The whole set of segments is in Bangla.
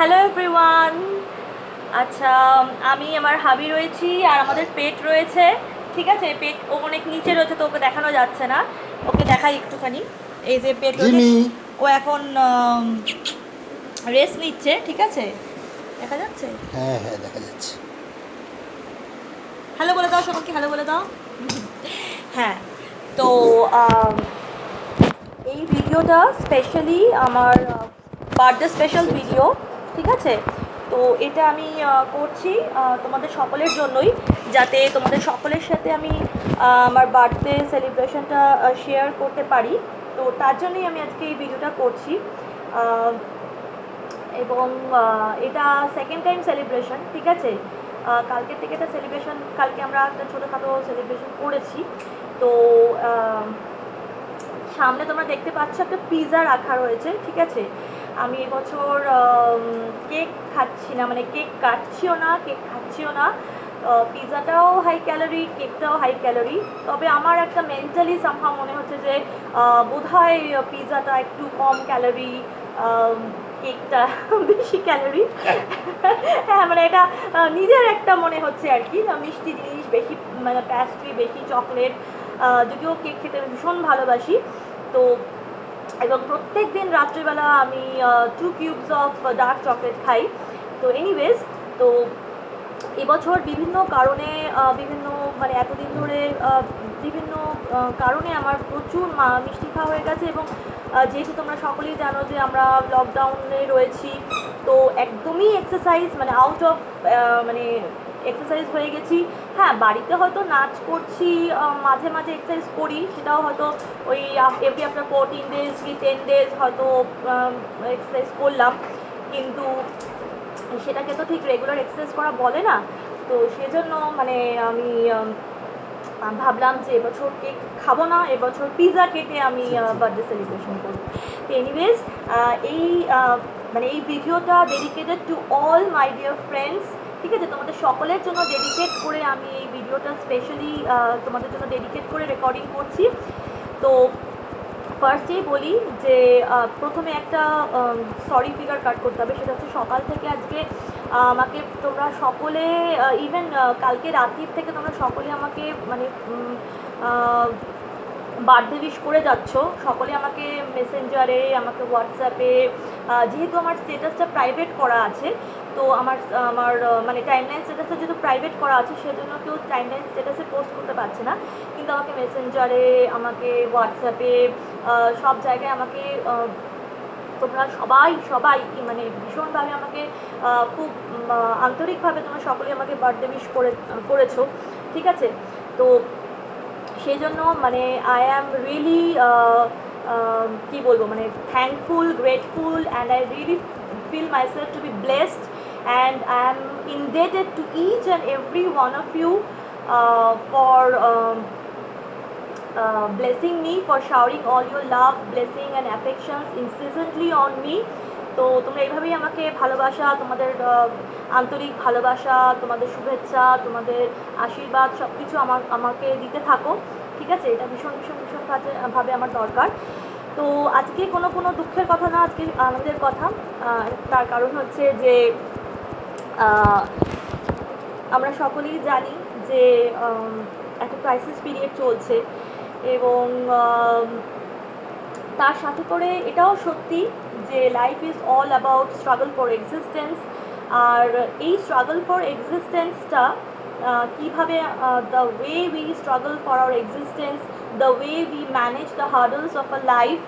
Hello everyone. আচ্ছা, আমি আমার হাবি রয়েছি আর আমাদের পেট রয়েছে। ঠিক আছে, পেট ও অনেক নিচে রয়েছে তো ওকে দেখানো যাচ্ছে না। ওকে দেখাই একটুখানি। এই যে পেট রয়েছে, জিমি। ও এখন রেস্ট নিচ্ছে। ঠিক আছে, দেখা যাচ্ছে। হ্যাঁ হ্যাঁ, দেখা যাচ্ছে। হ্যালো বলে দাও সবাইকে, হ্যালো বলে দাও। হ্যাঁ, তো আম, এই ভিডিওটা স্পেশালি আমার বার্থডে স্পেশাল ভিডিও। ঠিক আছে, তো এটা আমি করছি তোমাদের সকলের জন্যই, যাতে তোমাদের সকলের সাথে আমি আমার বার্থডে সেলিব্রেশনটা শেয়ার করতে পারি। তো তার জন্যই আমি আজকে এই ভিডিওটা করছি। আহ, এবং এটা সেকেন্ড টাইম সেলিব্রেশন। ঠিক আছে, কালকের থেকে একটা সেলিব্রেশন, কালকে আমরা একটা ছোটোখাটো সেলিব্রেশন করেছি। তো সামনে তোমরা দেখতে পাচ্ছ একটা পিৎজা রাখা রয়েছে। ঠিক আছে, আমি এবছর কেক খাচ্ছি না, মানে কেক কাটছিও না, কেক খাচ্ছিও না। পিৎজাটাও হাই ক্যালোরি, কেকটাও হাই ক্যালোরি। তবে আমার একটা মেন্টালি সামহাও মনে হচ্ছে যে বোধহয় পিৎজাটা একটু কম ক্যালোরি, কেকটা বেশি ক্যালোরি। হ্যাঁ, মানে এটা নিজের একটা মনে হচ্ছে আর কি, মিষ্টি জিনিস বেশি, মানে প্যাস্ট্রি বেশি, চকলেট। যদিও কেক খেতে ভীষণ ভালোবাসি। তো এবং প্রত্যেক দিন রাত্রিবেলা আমি 2 কিউবস অফ ডার্ক চকলেট খাই। তো এনিওয়েজ, তো এবছর বিভিন্ন কারণে বিভিন্ন, মানে এতদিন ধরে বিভিন্ন কারণে আমার প্রচুর মিষ্টি খাওয়া হয়ে গেছে। এবং যেহেতু তোমরা সকলেই জানো যে আমরা লকডাউনে রয়েছি, তো একদমই এক্সারসাইজ, মানে আউট অফ, মানে এক্সারসাইজ হয়ে গেছি। হ্যাঁ, বাড়িতে হয়তো নাচ করছি, মাঝে মাঝে এক্সারসাইজ করি, সেটাও হয়তো ওই এভরি আফটার 14 ডেজ কি 10 ডেজ হয়তো এক্সারসাইজ করলাম, কিন্তু সেটাকে তো ঠিক রেগুলার এক্সারসাইজ করা বলে না। তো সেজন্য মানে আমি ভাবলাম যে এবছর কেক খাবো না, এবছর পিৎজা কেটে আমি বার্থডে সেলিব্রেশন করব। তো এনিওয়েজ, এই মানে এই ভিডিওটা dedicated to all my dear friends. ঠিক আছে, তোমাদের সকলের জন্য ডেডিকেট করে আমি এই ভিডিওটা স্পেশালি তোমাদের জন্য ডেডিকেট করে রেকর্ডিং করছি। তো ফার্স্টেই বলি যে প্রথমে একটা সরি ফিগার কাট করতে হবে। সেটা হচ্ছে সকাল থেকে আজকে আমাকে তোমরা সকলে, ইভেন কালকে রাত্রির থেকে তোমরা সকলে আমাকে মানে বার্থডে উইশ করে যাচ্ছ। সকলে আমাকে মেসেঞ্জারে, আমাকে হোয়াটসঅ্যাপে, যেহেতু আমার স্টেটাসটা প্রাইভেট করা আছে, তো আমার আমার মানে টাইমলাইন স্টেটাসটা যেহেতু প্রাইভেট করা আছে, সেজন্য কেউ টাইমলাইন স্টেটাসে পোস্ট করতে পারছে না। কিন্তু আমাকে মেসেঞ্জারে, আমাকে হোয়াটসঅ্যাপে, সব জায়গায় আমাকে তোমরা সবাই সবাই মানে ভীষণভাবে আমাকে খুব আন্তরিকভাবে তোমরা সকলেই আমাকে বার্থডে উইশ করেছো। ঠিক আছে, তো সেই জন্য মানে আই অ্যাম রিয়েলি কী বলবো, মানে thankful, grateful, and I really feel myself to be blessed, and I am indebted to each and every one of you for blessing me, for showering all your love, blessing and affections incessantly on me. তো তোমরা এইভাবেই আমাকে ভালোবাসা, তোমাদের আন্তরিক ভালোবাসা, তোমাদের শুভেচ্ছা, তোমাদের আশীর্বাদ সব কিছু আমাকে দিতে থাকো। ঠিক আছে, এটা ভীষণ ভীষণ ভীষণ ভাবে আমার দরকার। তো আজকে কোনো দুঃখের কথা না, আজকে আনন্দের কথা। তার কারণ হচ্ছে যে আমরা সকলেই জানি যে একটা ক্রাইসিস পিরিয়ড চলছে, এবং তার সাথে করে এটাও সত্যি যে life is all about struggle for existence. আর এই স্ট্রাগল ফর এক্সিস্টেন্সটা কীভাবে, the way we struggle for our existence, the way we manage the hurdles of a life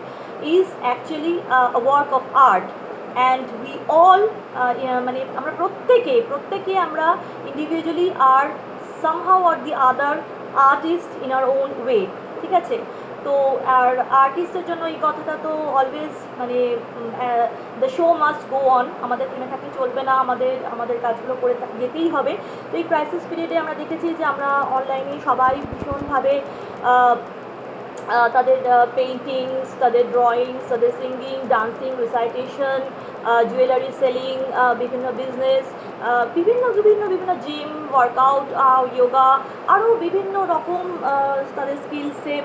is actually a work of art. And we all, মানে আমরা প্রত্যেকে আমরা ইন্ডিভিজুয়ালি আর somehow or the other artist in our own way. ঠিক আছে, তো আর আর্টিস্টের জন্য এই কথাটা তো অলওয়েজ, মানে the show must go on, আমাদের থেমে থাকলে চলবে না, আমাদের কাজগুলো করে যেতেই হবে। তো এই ক্রাইসিস পিরিয়ডে আমরা দেখেছি যে আমরা অনলাইনে সবাই ভীষণভাবে তাদের পেইন্টিংস, তাদের ড্রয়িংস, তাদের singing, dancing, recitation, jewellery selling, বিভিন্ন বিজনেস, বিভিন্ন বিভিন্ন বিভিন্ন জিম, ওয়ার্কআউট, যোগা, আরও বিভিন্ন রকম তাদের স্কিলসে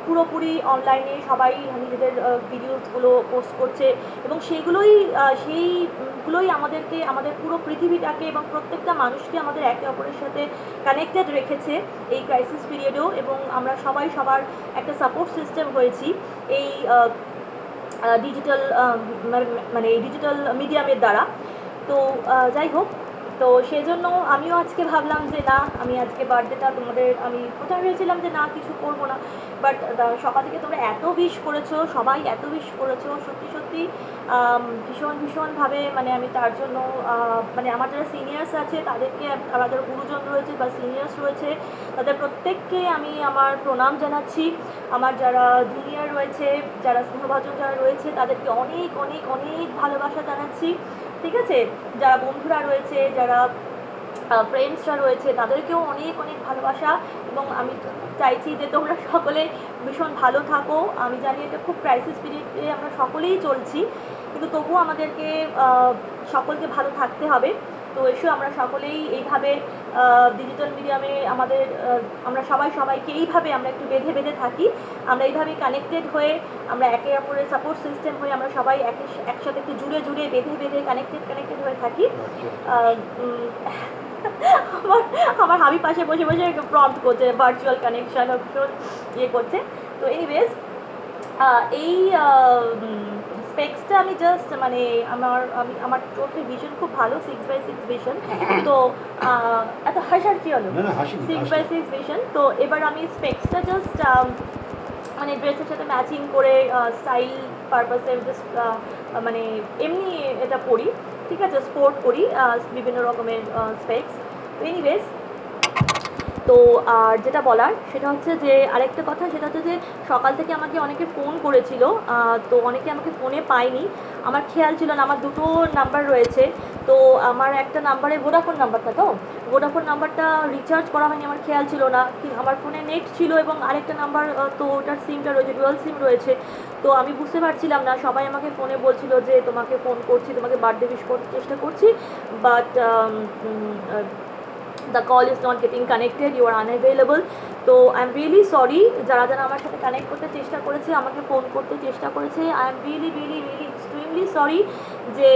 পুরোপুরি অনলাইনে সবাই নিজেদের ভিডিওসগুলো পোস্ট করছে এবং সেইগুলোই আমাদেরকে, আমাদের পুরো পৃথিবীটাকে এবং প্রত্যেকটা মানুষকে আমাদের একে অপরের সাথে কানেক্টেড রেখেছে এই ক্রাইসিস পিরিয়ডেও। এবং আমরা সবাই সবার একটা সাপোর্ট সিস্টেম হয়েছি এই ডিজিটাল মানে এই ডিজিটাল মিডিয়ামের দ্বারা। তো যাই হোক, তো সেই জন্য আমিও আজকে ভাবলাম যে না, আমি আজকে বার্থডেটা তোমাদের, আমি প্রথমে ভেবেছিলাম যে না কিছু করবো না, বাট সকাল থেকে তোমরা এত উইশ করেছো, সবাই এত উইশ করেছো, সত্যি সত্যি ভীষণভাবে মানে আমি তার জন্য মানে আমার যারা সিনিয়র্স আছে তাদেরকে, আমার যারা গুরুজন রয়েছে বা সিনিয়র্স রয়েছে তাদের প্রত্যেককে আমি আমার প্রণাম জানাচ্ছি। আমার যারা জুনিয়র রয়েছে, যারা স্নেহভাজন যারা রয়েছে তাদেরকে অনেক অনেক অনেক ভালোবাসা জানাচ্ছি, ঠিক আছে। যারা বন্ধুরা রয়েছে, যারা ফ্রেন্ডসরা রয়েছে তাদেরকেও অনেক অনেক ভালোবাসা। এবং আমি চাইছি যে তোমরা সকলে ভীষণ ভালো থাকো। আমি জানি এটা খুব ক্রাইসিস পিরিয়ডে আমরা সকলেই চলছি, কিন্তু তবুও আমাদেরকে সকলকে ভালো থাকতে হবে। তো এসো আমরা সকলেই এইভাবে ডিজিটাল মিডিয়ামে আমাদের আমরা সবাইকে এইভাবে আমরা একটু বেঁধে থাকি, আমরা এইভাবে কানেক্টেড হয়ে, আমরা একে অপরের সাপোর্ট সিস্টেম হয়ে আমরা সবাই একসাথে একটু জুড়ে বেঁধে কানেক্টেড হয়ে থাকি। আমার হাবি পাশে বসে প্রম্পট করছে, ভার্চুয়াল কানেকশন ভীষণ ইয়ে করছে। তো এনিওয়েজ, এই স্পেক্সটা আমি জাস্ট মানে আমার চোখের ভিশন খুব ভালো, 6x6 ভিশন। তো এত হাসার কি হলো, 6x6 ভিশন। তো এবার আমি স্পেক্সটা জাস্ট মানে ড্রেসের সাথে ম্যাচিং করে স্টাইল পারপাসে জাস্ট মানে এমনি এটা পরি, ঠিক আছে, স্পোর্ট করি বিভিন্ন রকমের স্পেক্স। তো এনিওয়েজ, তো আর যেটা বলার সেটা হচ্ছে যে আরেকটা কথা, সেটা হচ্ছে যে সকাল থেকে আমাকে অনেকে ফোন করেছিল, তো অনেকে আমাকে ফোনে পায়নি, আমার খেয়াল ছিল না। আমার দুটো নাম্বার রয়েছে, তো আমার একটা নাম্বারে ভোডাফোন নাম্বারটা রিচার্জ করা হয়নি, আমার খেয়াল ছিল না। আমার ফোনে নেট ছিল এবং আরেকটা নাম্বার, তো ওটার সিমটা রয়েছে, ডুয়াল সিম রয়েছে। তো আমি বুঝতে পারছিলাম না, সবাই আমাকে ফোনে বলছিল যে তোমাকে ফোন করছি, তোমাকে বার্থডে উইশ করতে চেষ্টা করছি, but the call is not getting connected, you are unavailable. তো আই এম রিয়েলি সরি যারা আমার সাথে কানেক্ট করতে চেষ্টা করেছে, আমাকে ফোন করতে চেষ্টা করেছে। I am really extremely sorry যে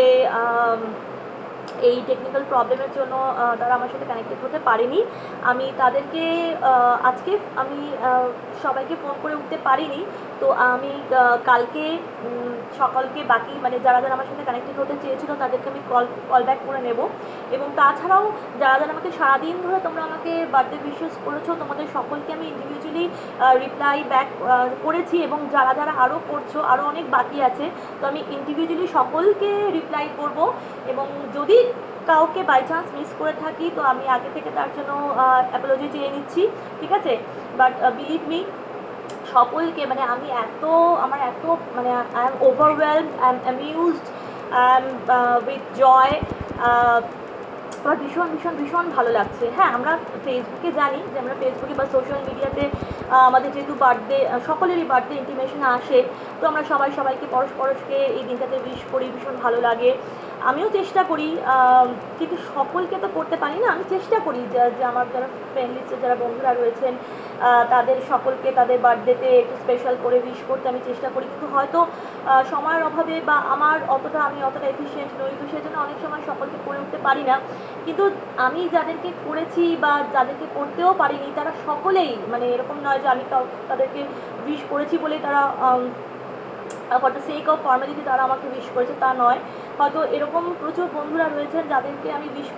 এই টেকনিক্যাল প্রবলেমের জন্য তারা আমার সাথে কানেক্টেড হতে পারেনি। আমি তাদেরকে আজকে আমি সবাইকে ফোন করে উঠতে পারিনি। তো আমি কালকে সকালকে বাকি মানে যারা আমার সাথে কানেক্টেড হতে চেয়েছিল তাদেরকে আমি কল ব্যাক করে নেব। এবং তাছাড়াও যারা আমাকে সারাদিন ধরে তোমরা আমাকে বার্থডে উইশেস করেছো, তোমাদের সকলকে আমি ইন্ডিভিজুয়ালি রিপ্লাই ব্যাক করেছি। এবং যারা আরও করছো, আরও অনেক বাকি আছে, তো আমি ইন্ডিভিজুয়ালি সকলকে রিপ্লাই করব। এবং যদি কাউকে বাই চান্স মিস করে থাকি তো আমি আগে থেকে তার জন্য অ্যাপোলজি চেয়ে নিচ্ছি, ঠিক আছে। বাট বিলিভ মি, সকলকে মানে আমি আমার এত মানে I am overwhelmed, I am amused, I am with joy. আমার ভীষণ ভালো লাগছে। হ্যাঁ, আমরা ফেসবুকে জানি যে আমরা ফেসবুকে বা সোশ্যাল মিডিয়াতে আমাদের যেহেতু বার্থডে, সকলেরই বার্থডে ইন্টিমেশন আসে, তো আমরা সবাইকে পরস্পরকে এই দিনটাতে উইশ করি, ভীষণ ভালো লাগে। আমিও চেষ্টা করি, কিন্তু সকলকে তো করতে পারি না। আমি চেষ্টা করি যে আমার যারা ফ্রেন্ড লিস্টে যারা বন্ধুরা রয়েছেন তাদের সকলকে তাদের বার্থডেতে একটু স্পেশাল করে উইশ করতে আমি চেষ্টা করি, কিন্তু হয়তো সময়ের অভাবে বা আমি অতটা এফিশিয়েন্ট নই, তো সেজন্য অনেক সময় সকলকে করে উঠতে পারি না। কিন্তু আমি যাদেরকে করেছি বা যাদেরকে করতেও পারিনি তারা সকলেই মানে এরকম নয় যে আমি তাদেরকে উইশ করেছি বলেই তারা for the sake of formality তারা আমাকে উইশ করেছে, তা নয়। হয়তো এরকম প্রচুর বন্ধুরা রয়েছেন যাদেরকে আমি উইশ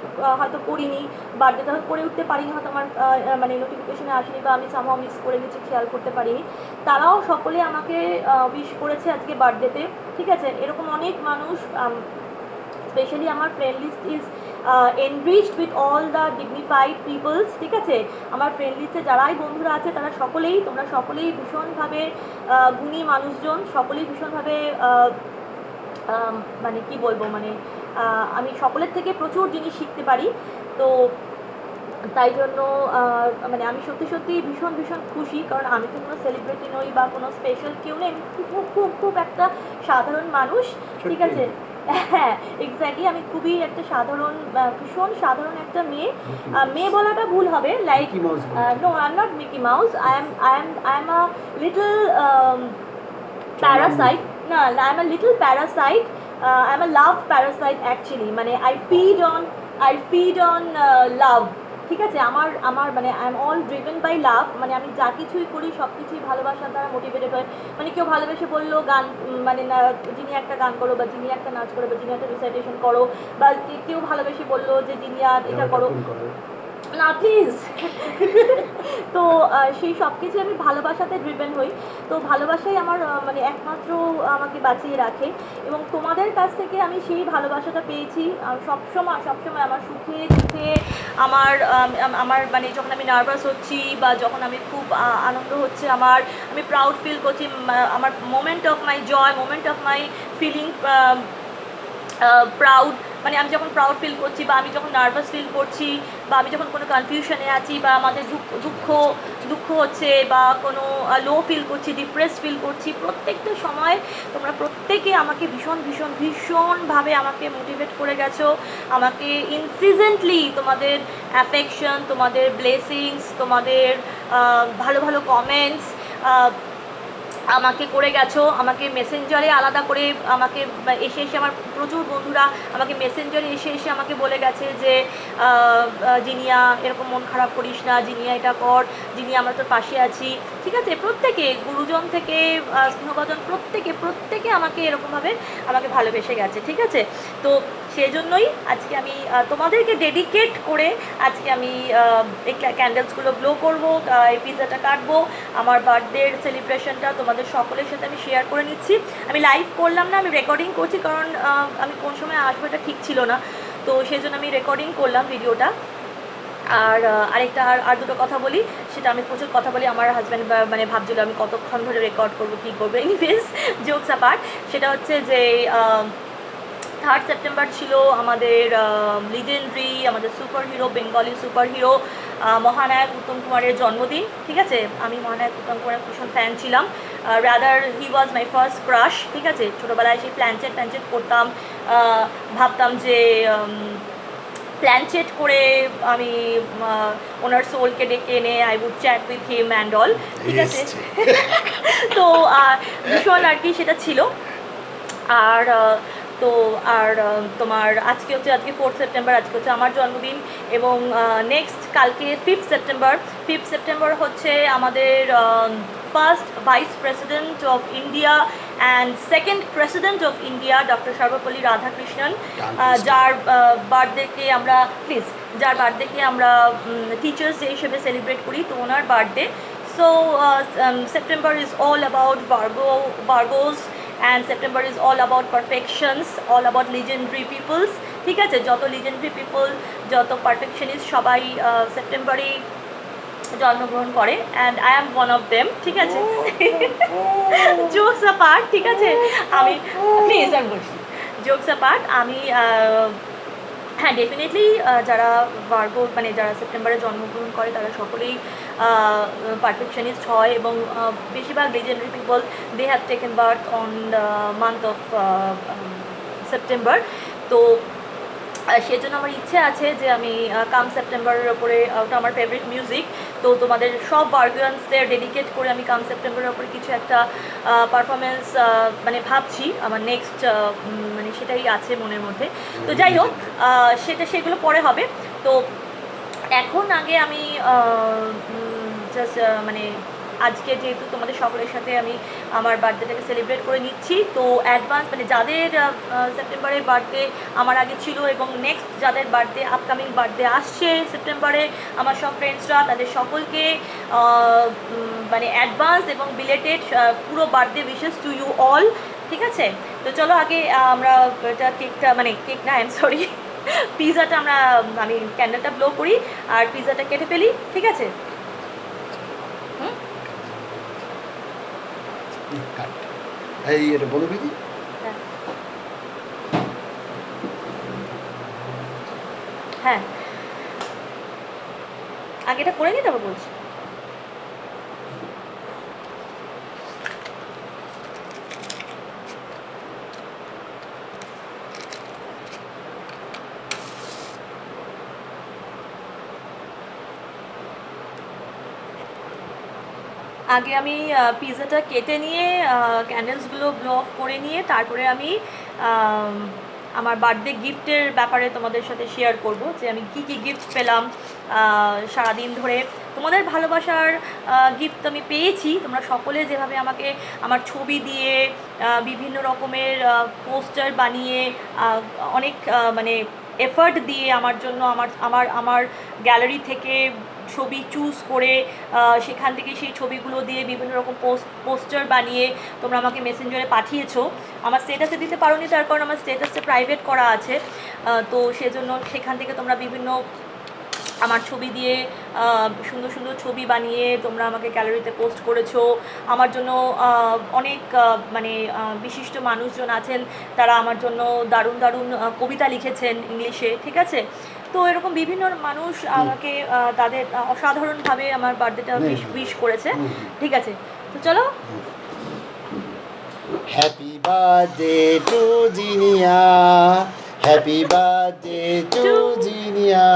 হয়তো করিনি, বার্থডেটা করে উঠতে পারিনি, হয়তো আমার মানে নোটিফিকেশনে আসেনি বা আমি সামহাও মিস করে গেছি, খেয়াল করতে পারিনি। তারাও সকলে আমাকে উইশ করেছে আজকে বার্থডেতে, ঠিক আছে। এরকম অনেক মানুষ, স্পেশালি আমার friend list is enriched with all the dignified peoples, ঠিক আছে। আমার ফ্রেন্ড লিস্টে যারাই বন্ধুরা আছে তোমরা সকলেই ভীষণভাবে গুণী মানুষজন, সকলেই ভীষণভাবে মানে কি বলবো, মানে আমি সকলের থেকে প্রচুর জিনিস শিখতে পারি। তো তাই জন্য মানে আমি সত্যি ভীষণ খুশি, কারণ আমি তো কোনো সেলিব্রিটি নই বা কোনো স্পেশাল কেউ নেই, খুব একটা সাধারণ মানুষ, ঠিক আছে। হ্যাঁ, এক্স্যাক্টলি। আমি খুবই একটা সাধারণ, ভীষণ সাধারণ একটা মেয়ে। মেয়ে বলাটা ভুল হবে, like no, I am not Mickey Mouse, I am a little parasite. না, I am a little parasite, I am a love parasite actually. মানে আই ফিড অন লাভ। ঠিক আছে, আমার আমার মানে I am all driven by love. মানে আমি যা কিছুই করি সব কিছুই ভালোবাসার দ্বারা মোটিভেটেড হয়। মানে কেউ ভালোবেসে বললো গান, মানে না, যিনি একটা গান করো, বা যিনি একটা নাচ করো, বা যিনি একটা রিসাইটেশন করো, বা কেউ ভালোবেসে বললো যে যিনি আর এটা করো না প্লিজ। তো সেই সব কিছু আমি ভালোবাসাতে ড্রিভেন হই। তো ভালোবাসাই আমার মানে একমাত্র আমাকে বাঁচিয়ে রাখে। এবং তোমাদের কাছ থেকে আমি সেই ভালোবাসাটা পেয়েছি সবসময়। সবসময় আমার সুখে দুঃখে, আমার আমার মানে যখন আমি নার্ভাস হচ্ছি, বা যখন আমি খুব আনন্দ হচ্ছে আমার, আমি প্রাউড ফিল করছি, আমার moment of my joy, moment of my feeling proud, মানে আমি যখন প্রাউড ফিল করছি, বা আমি যখন নার্ভাস ফিল করছি, বা আমি যখন কোনো কনফিউশনে আছি, বা আমাদের দুঃখ হচ্ছে, বা কোনো লো ফিল করছি, ডিপ্রেস ফিল করছি, প্রত্যেকটা সময় তোমরা প্রত্যেকে আমাকে ভীষণ ভীষণ ভীষণভাবে আমাকে মোটিভেট করে গেছো। আমাকে ইনসিজেন্টলি তোমাদের অ্যাফেকশন, তোমাদের ব্লেসিংস, তোমাদের ভালো ভালো কমেন্টস আমাকে করে গেছো। আমাকে মেসেঞ্জারে আলাদা করে আমাকে এসে এসে আমার প্রচুর বন্ধুরা আমাকে মেসেঞ্জারে এসে এসে আমাকে বলে গেছে যে জিনিয়া এরকম মন খারাপ করিস না, জিনিয়া এটা কর, জিনিয়া আমরা তোর পাশে আছি। ঠিক আছে, প্রত্যেকে, গুরুজন থেকে স্নেহভাজন, প্রত্যেকে আমাকে এরকমভাবে আমাকে ভালোবেসে গেছে। ঠিক আছে, তো সেই জন্যই আজকে আমি তোমাদেরকে ডেডিকেট করে আজকে আমি এই ক্যান্ডেলসগুলো ব্লো করবো, এই পিৎজাটা কাটবো, আমার বার্থডের সেলিব্রেশনটা তোমাদের সকলের সাথে আমি শেয়ার করে নিচ্ছি। আমি লাইভ করলাম না, আমি রেকর্ডিং করছি, কারণ আমি কোন সময় আসবো এটা ঠিক ছিল না। তো সেই জন্য আমি রেকর্ডিং করলাম ভিডিওটা। আর আরেকটা আর দুটো কথা বলি, সেটা আমি প্রচুর কথা বলি, আমার হাজব্যান্ড মানে ভাবছিল আমি কতক্ষণ ধরে রেকর্ড করবো, কী করবো। এনিওয়েজ, জোকস অ্যাপার্ট, সেটা হচ্ছে যে 3rd সেপ্টেম্বর ছিল আমাদের লিজেন্ডারি, আমাদের super hero, Bengali super hero মহানায়ক উত্তম কুমারের জন্মদিন। ঠিক আছে, আমি মহানায়ক উত্তম কুমারের ভীষণ ফ্যান ছিলাম, rather he was my first crush. ঠিক আছে, ছোটোবেলায় সেই প্ল্যানচেট করতাম, ভাবতাম যে প্ল্যানচেট করে আমি ওনার সোলকে ডেকে এনে I would chat with him and all. ঠিক আছে, তো ভীষণ আর কি সেটা ছিল। আর তো আর তোমার আজকে 4th সেপ্টেম্বর, আজকে হচ্ছে আমার জন্মদিন। এবং নেক্সট কালকে 5th সেপ্টেম্বর হচ্ছে আমাদের first vice president of India and second president of India, doctor Sarvepalli Radhakrishnan, যার বার্থডেকে আমরা টিচার্স ডে হিসেবে সেলিব্রেট করি। তো ওনার birthday, so September is all about virgos, and September is all about perfections, all about legendary peoples. ঠিক আছে, যত লিজেন্ডারি পিপল, যত পারফেকশনিস্ট, সবাই সেপ্টেম্বরেই জন্মগ্রহণ করে, and I am one of them. ঠিক আছে, জোকস অ্যাপার্ট। ঠিক আছে, আমি প্লিজ আমি বলছি, জোকস অ্যাপার্ট, আমি হ্যাঁ ডেফিনেটলি যারা ভার্গো মানে যারা সেপ্টেম্বরে জন্মগ্রহণ করে তারা সকলেই পারফেকশনিস্ট হয়, এবং বেশিরভাগ legendary people they have taken birth on the month of September. তো সেজন্য আমার ইচ্ছে আছে যে আমি কাম সেপ্টেম্বরের ওপরে, ওটা আমার ফেভারিট মিউজিক, তো তোমাদের সব ভার্গিয়ানসদের ডেডিকেট করে আমি কাম সেপ্টেম্বরের ওপরে কিছু একটা পারফরমেন্স মানে ভাবছি, আমার নেক্সট মানে সেটাই আছে মনের মধ্যে। তো যাই হোক, সেগুলো পরে হবে। তো এখন আগে আমি জাস্ট মানে আজকে যেহেতু তোমাদের সকলের সাথে আমি আমার বার্থডেটাকে সেলিব্রেট করে নিচ্ছি, তো অ্যাডভান্স মানে যাদের সেপ্টেম্বরের বার্থডে আমার আগে ছিল, এবং নেক্সট যাদের বার্থডে আপকামিং বার্থডে আসছে সেপ্টেম্বরে, আমার সব ফ্রেন্ডসরা, তাদের সকলকে মানে অ্যাডভান্স এবং বিলেটেড পুরো birthday wishes to you all. ঠিক আছে, তো চলো আগে আমরা এটা কেকটা, মানে কেক না, আই এম সরি, পিৎজাটা আমি ক্যান্ডেলটা ব্লো করি আর পিৎজাটা কেটে ফেলি। ঠিক আছে, এই এটা বলে দিদি। হ্যাঁ, আগে এটা করে নিই তারপর বলছি। আগে আমি পিৎজাটা কেটে নিয়ে ক্যান্ডেলসগুলো ব্লো অফ করে নিয়ে তারপরে আমি আম, আমার বার্থডে গিফটের ব্যাপারে তোমাদের সাথে শেয়ার করব যে আমি কি কি গিফট পেলাম সারাদিন ধরে। তোমাদের ভালোবাসার গিফট আমি পেয়েছি, তোমরা সকলে যেভাবে আমাকে আমার ছবি দিয়ে বিভিন্ন রকমের পোস্টার বানিয়ে অনেক মানে এফর্ট দিয়ে আমার জন্য আমার আমার আমার গ্যালারি থেকে ছবি চুজ করে সেখান থেকে সেই ছবিগুলো দিয়ে বিভিন্ন রকম পোস্টার বানিয়ে তোমরা আমাকে মেসেঞ্জারে পাঠিয়েছো। আমার স্ট্যাটাসে দিতে পারোনি তার কারণ আমার স্ট্যাটাসে প্রাইভেট করা আছে, তো সেজন্য সেখান থেকে তোমরা বিভিন্ন আমার ছবি দিয়ে সুন্দর সুন্দর ছবি বানিয়ে তোমরা আমাকে গ্যালারিতে পোস্ট করেছো। আমার জন্য অনেক মানে বিশিষ্ট মানুষজন আছেন, তারা আমার জন্য দারুণ দারুণ কবিতা লিখেছেন ইংলিশে, ঠিক আছে। তো এরকম বিভিন্ন মানুষ আমাকে তাদের অসাধারণভাবে আমার বার্থডেটা উইশ করেছে, ঠিক আছে। তো চলো, happy birthday to Zinia, happy birthday to Zinia,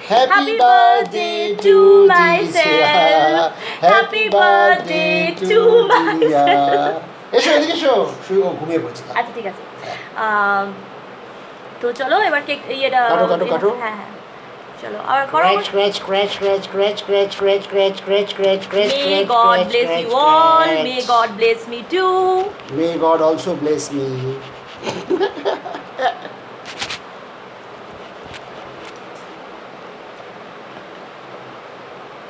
happy birthday to myself, happy birthday to myself. এসো এদিকে এসো, ও ঘুমিয়ে পড়ছে। আচ্ছা ঠিক আছে, তো চলো এবার কেক ইয়েটা কাটো। হ্যাঁ হ্যাঁ চলো আর করো। May God bless you all, may God bless me too. May God also bless me.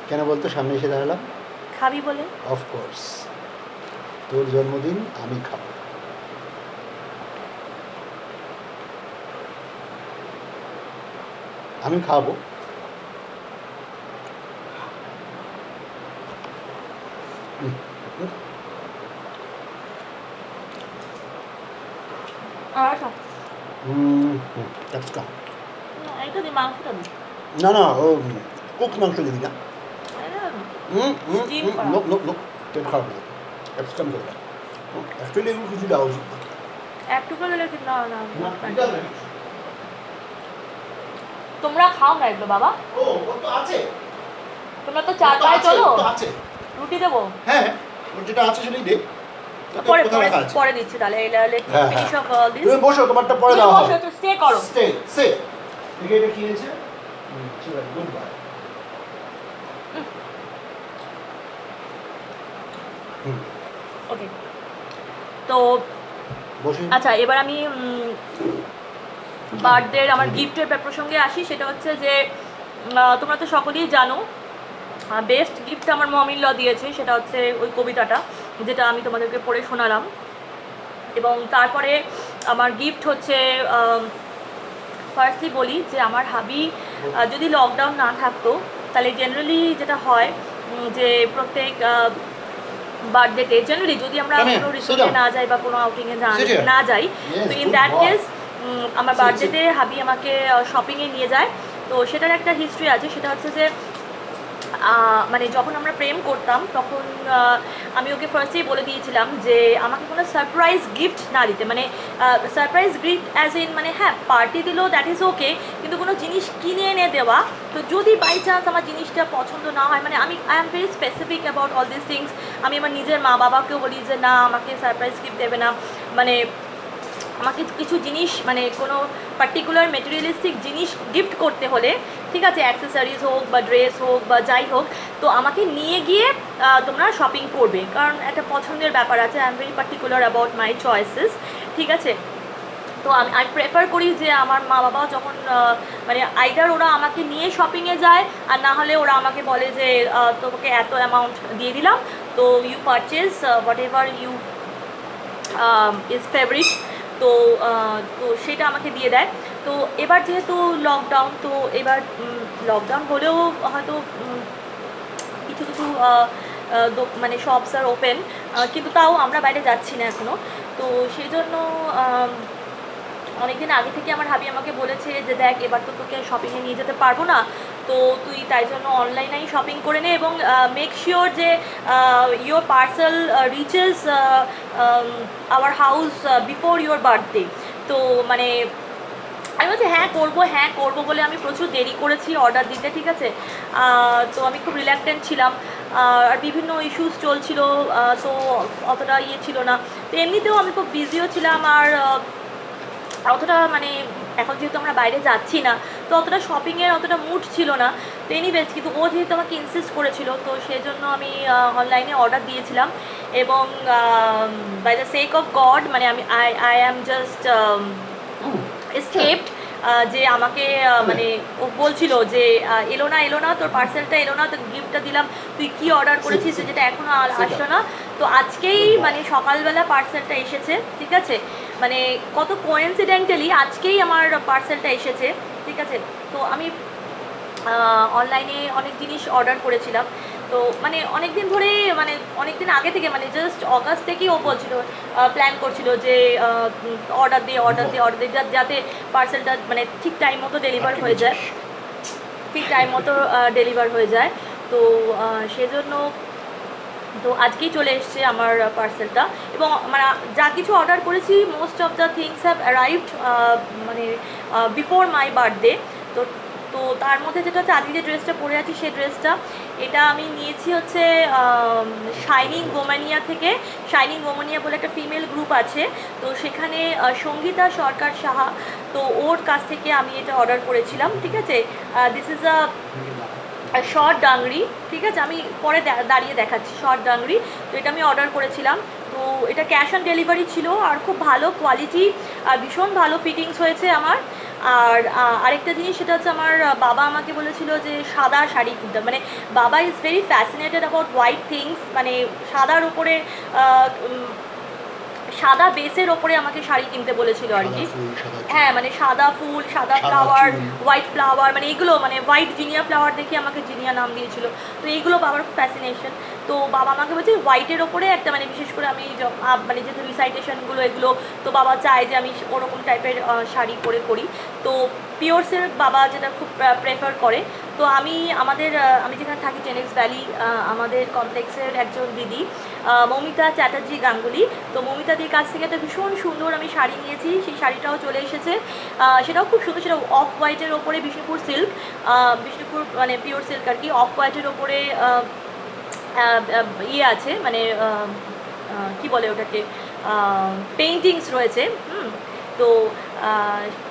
কেন বলতো সামনে এসে দাঁড়ালাম? খাবি বলে। অফকোর্স, তোর জন্মদিন আমি খাবো। আমি খাবো। আচ্ছা ক্যাপসিকাম এটা দি মাংসটা দি। না ও কুক মাংস দিবি না। Steam করা। লোক পেট খারাপ হবে, ক্যাপসিকাম করে দাও। অ্যাকচুয়ালি এগুলো কিছু দেওয়া উচিত না। একটুকু দিলে ঠিক না না না, এটা না। তোমরা খাও না এগুলো বাবা, ও তো আছে, তোমরা তো চার পায়ে চলো। তো আছে। রুটি দেবো হ্যাঁ ওর যেটা আছে সেটাই দে। পরে পরে পরে দিচ্ছি তাহলে লেট হ্যাঁ, ফিনিশ হ্যাঁ। Of all this. তুমি বসো, তোমারটা পরে দাও হবে। বসো তো স্টে করো। স্টে দেখে এটা কি হয়েছে। ঠিক আছে, গুড বাই। ওকে, তো বসে আচ্ছা এবার আমি বার্থডের আমার গিফটের প্রসঙ্গে আসি। সেটা হচ্ছে যে তোমরা তো সকলেই জানো বেস্ট গিফট আমার মমিন ল দিয়েছে, সেটা হচ্ছে ওই কবিতাটা যেটা আমি তোমাদেরকে পড়ে শোনালাম। এবং তারপরে আমার গিফট হচ্ছে ফার্স্টলি বলি যে আমার হাবি যদি লকডাউন না থাকতো তাহলে জেনারেলি যেটা হয় যে প্রত্যেক বার্থডেতে জেনারেলি যদি আমরা কোনো রিসোর্টে না যাই বা কোনো আউটিংয়ে না যাই, তো ইন দ্যাট কেস আমার বার্থডেতে হাবি আমাকে শপিংয়ে নিয়ে যায়। তো সেটার একটা হিস্ট্রি আছে, সেটা হচ্ছে যে মানে যখন আমরা প্রেম করতাম তখন আমি ওকে ফার্স্টেই বলে দিয়েছিলাম যে আমাকে কোনো সারপ্রাইজ গিফট না দিতে, মানে সারপ্রাইজ গিফট অ্যাজ ইন মানে হ্যাঁ পার্টি দিলেও দ্যাট ইজ ওকে, কিন্তু কোনো জিনিস কিনে এনে দেওয়া। তো যদি বাই চান্স আমার জিনিসটা পছন্দ না হয়, মানে আমি I am very specific about all this things. আমি আমার নিজের মা বাবাকেও বলি যে না আমাকে সারপ্রাইজ গিফট দেবে না, মানে আমাকে কিছু জিনিস মানে কোনো পার্টিকুলার মেটেরিয়ালিস্টিক জিনিস গিফট করতে হলে, ঠিক আছে, অ্যাক্সেসরিজ হোক বা ড্রেস হোক বা যাই হোক, তো আমাকে নিয়ে গিয়ে তোমরা শপিং করবে, কারণ একটা পছন্দের ব্যাপার আছে। I am very particular about my choices, ঠিক আছে। তো আমি প্রেফার করি যে আমার মা বাবা যখন মানে আইদার ওরা আমাকে নিয়ে শপিংয়ে যায়, আর না হলে ওরা আমাকে বলে যে তোমাকে এত অ্যামাউন্ট দিয়ে দিলাম, তো you purchase whatever you is favourite, তো তো সেটা আমাকে দিয়ে দেয়। তো এবার যেহেতু লকডাউন, তো এবার লকডাউন হলেও হয়তো কিছু কিছু মানে শপস আর ওপেন, কিন্তু তাও আমরা বাইরে যাচ্ছি না এখনও। তো সেই জন্য অনেকদিন আগে থেকে আমার হাবি আমাকে বলেছে যে দেখ এবার তো তোকে শপিংয়ে নিয়ে যেতে পারবো না, তো তুই তাই জন্য অনলাইনেই শপিং করে নে এবং মেক শিওর যে your parcel reaches our house before your birthday. তো মানে আমি বলছি হ্যাঁ করবো বলে আমি প্রচুর দেরি করেছি অর্ডার দিতে, ঠিক আছে। তো আমি খুব রিল্যাক্টেন্ট ছিলাম। আর বিভিন্ন ইস্যুস চলছিল, তো অতটা ইয়ে ছিল না। তো এমনিতেও আমি খুব বিজিও ছিলাম, আর অতটা মানে এখন যেহেতু আমরা বাইরে যাচ্ছি না, তো অতটা শপিংয়ের অতটা মুড ছিল না। তো এনিওয়েজ, কিন্তু ও যেহেতু আমাকে ইনসিস্ট করেছিল, তো সেজন্য আমি অনলাইনে অর্ডার দিয়েছিলাম। এবং by the sake of God, মানে আমি আই অ্যাম জাস্ট এস্কেপড, যে আমাকে মানে ও বলছিল যে এলো না তোর পার্সেলটা এলো না, তোর গিফটটা দিলাম, তুই কি অর্ডার করেছিস যেটা এখনও আসলো না। তো আজকেই মানে সকালবেলা পার্সেলটা এসেছে, ঠিক আছে, মানে কত কোইন্সিডেন্টালি আজকেই আমার পার্সেলটা এসেছে, ঠিক আছে। তো আমি অনলাইনে অনেক জিনিস অর্ডার করেছিলাম, তো মানে অনেক দিন ধরে, মানে অনেক দিন আগে থেকে, মানে জাস্ট অগাস্ট থেকেই ও বলছিল, প্ল্যান করছিল যে অর্ডার দিয়ে যাতে পার্সেলটা মানে ঠিক টাইম মতো ডেলিভার হয়ে যায়, তো সেজন্য তো আজকেই চলে এসছে আমার পার্সেলটা। এবং মানে যা কিছু অর্ডার করেছি, most of the things have arrived মানে বিফোর মাই বার্থডে। তো তো তার মধ্যে যেটা হচ্ছে, আজকে যে ড্রেসটা পরে আছি সেই ড্রেসটা, এটা আমি নিয়েছি হচ্ছে শাইনিং ওম্যানিয়া থেকে। শাইনিং ওম্যানিয়া বলে একটা ফিমেল গ্রুপ আছে, তো সেখানে সঙ্গীতা সরকার সাহা, তো ওর কাছ থেকে আমি এটা অর্ডার করেছিলাম, ঠিক আছে। দিস ইজ শর্ট ডাংরি, ঠিক আছে, আমি পরে দাঁড়িয়ে দেখাচ্ছি শর্ট ডাংরি। তো এটা আমি অর্ডার করেছিলাম, তো এটা ক্যাশ অন ডেলিভারি ছিল, আর খুব ভালো কোয়ালিটি, আর ভীষণ ভালো ফিটিংস হয়েছে আমার। আর আরেকটা জিনিস, সেটা হচ্ছে আমার বাবা আমাকে বলেছিল যে সাদা শাড়ি কিনতে, মানে বাবা is very fascinated about white things, মানে সাদার উপরে সাদা বেসের ওপরে আমাকে শাড়ি কিনতে বলেছিল আর কি। হ্যাঁ, মানে সাদা ফুল, সাদা ফ্লাওয়ার, হোয়াইট ফ্লাওয়ার, মানে এগুলো, মানে হোয়াইট জিনিয়া ফ্লাওয়ার দেখে আমাকে জিনিয়া নাম দিয়েছিল। তো এইগুলো বাবার খুব ফ্যাসিনেশন। তো বাবা আমাকে বলছে হোয়াইটের ওপরে একটা, মানে বিশেষ করে আমি মানে যেহেতু রিসাইটেশনগুলো এগুলো, তো বাবা চায় যে আমি ওরকম টাইপের শাড়ি পরে করি। তো পিওর সিল্ক বাবা যেটা খুব প্রেফার করে। তো আমি যেখানে থাকি টেনেক্স ভ্যালি, আমাদের কমপ্লেক্সের একজন দিদি, মৌমিতা চ্যাটার্জি গাঙ্গুলি, তো মৌমিতাদির কাছ থেকে একটা ভীষণ সুন্দর আমি শাড়ি নিয়েছি, সেই শাড়িটাও চলে এসেছে। সেটাও খুব সুন্দর, সেটা অফ হোয়াইটের ওপরে বিষ্ণুপুর সিল্ক, বিষ্ণুপুর মানে পিওর সিল্ক আর কি, অফ হোয়াইটের ওপরে ইয়ে আছে, মানে কি বলে ওটাকে, পেইন্টিংস রয়েছে। তো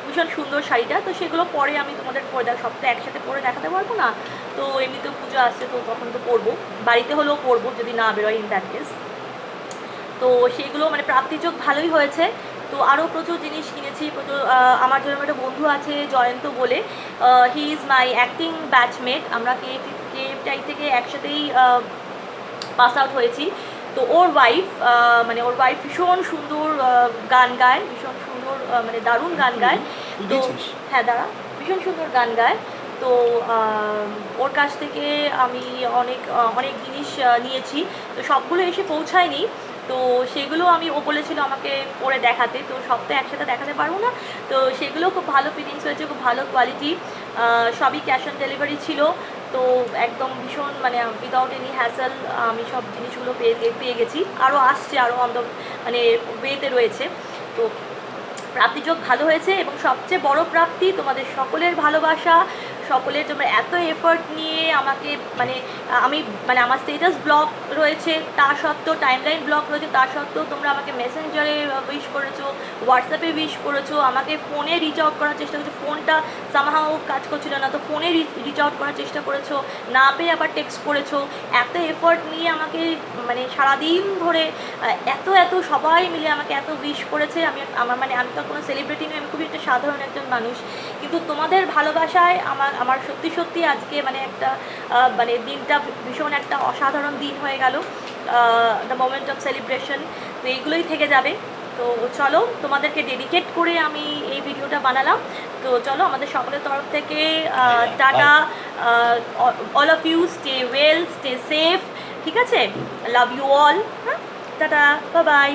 ভীষণ সুন্দর শাড়িটা। তো সেগুলো পরে আমি তোমাদের পরে সবটা একসাথে পরে দেখাতে পারবো না, তো এমনিতেও পুজো আসছে, তো তখন তো পরবো, বাড়িতে হলেও পরবো যদি না বেরোয়, ইন দ্যাট কেস। তো সেইগুলো মানে প্রাপ্তিযোগ ভালোই হয়েছে। তো আরও প্রচুর জিনিস কিনেছি, প্রচুর। আমার জন্য একটা বন্ধু আছে জয়ন্ত বলে, he is my acting batchmate, আমরা কেএফটাই থেকে একসাথেই পাস আউট হয়েছি। তো ওর ওয়াইফ ভীষণ সুন্দর গান গায়, ভীষণ সুন্দর, মানে দারুণ গান গায়। তো হ্যাঁ, ভীষণ সুন্দর গান গায়। তো ওর কাছ থেকে আমি অনেক জিনিস নিয়েছি, তো সবগুলো এসে পৌঁছায়নি, তো সেগুলো ও বলেছিল আমাকে পরে দেখাতে, তো সব তো একসাথে দেখাতে পারবো না। তো সেগুলো খুব ভালো ফিটিংস হয়েছে, খুব ভালো কোয়ালিটি, সবই ক্যাশ অন ডেলিভারি ছিল। তো একদম ভীষণ মানে উইদাউট এনি হ্যাসেল আমি সব জিনিসগুলো পেয়ে গেছি, আরও আসছে, আরও মানে ওয়েতে রয়েছে। তো প্রাপ্তিযোগ ভালো হয়েছে, এবং সবচেয়ে বড় প্রাপ্তি তোমাদের সকলের ভালোবাসা, সকলের তোমরা এত এফর্ট নিয়ে আমাকে মানে আমার স্টেটাস ব্লক রয়েছে তা সত্ত্বেও, টাইমলাইন ব্লক রয়েছে তা সত্ত্বেও তোমরা আমাকে মেসেঞ্জারে উইশ করেছো, হোয়াটসঅ্যাপে উইশ করেছো, আমাকে ফোনে রিচ আউট করার চেষ্টা করেছো, ফোনটা সামহাও কাজ করছিল না, তো ফোনে রিচ আউট করার চেষ্টা করেছো, না পেয়ে আবার টেক্সট করেছো। এত এফর্ট নিয়ে আমাকে মানে সারাদিন ধরে এত সবাই মিলে আমাকে এত উইশ করেছে। আমি তো কোনো সেলিব্রিটি নই, আমি খুবই একটা সাধারণ একজন মানুষ, কিন্তু তোমাদের ভালোবাসায় আমার সত্যি আজকে মানে একটা মানে দিনটা ভীষণ একটা অসাধারণ দিন হয়ে গেল, দ্য মোমেন্ট অফ সেলিব্রেশন। তো এইগুলোই থেকে যাবে। তো চলো, তোমাদেরকে ডেডিকেট করে আমি এই ভিডিওটা বানালাম। তো চলো, আমাদের সকলের তরফ থেকে tata, all of you stay well, stay safe, ঠিক আছে, লাভ ইউ অল, হ্যাঁ, টাটা, বাই বাই।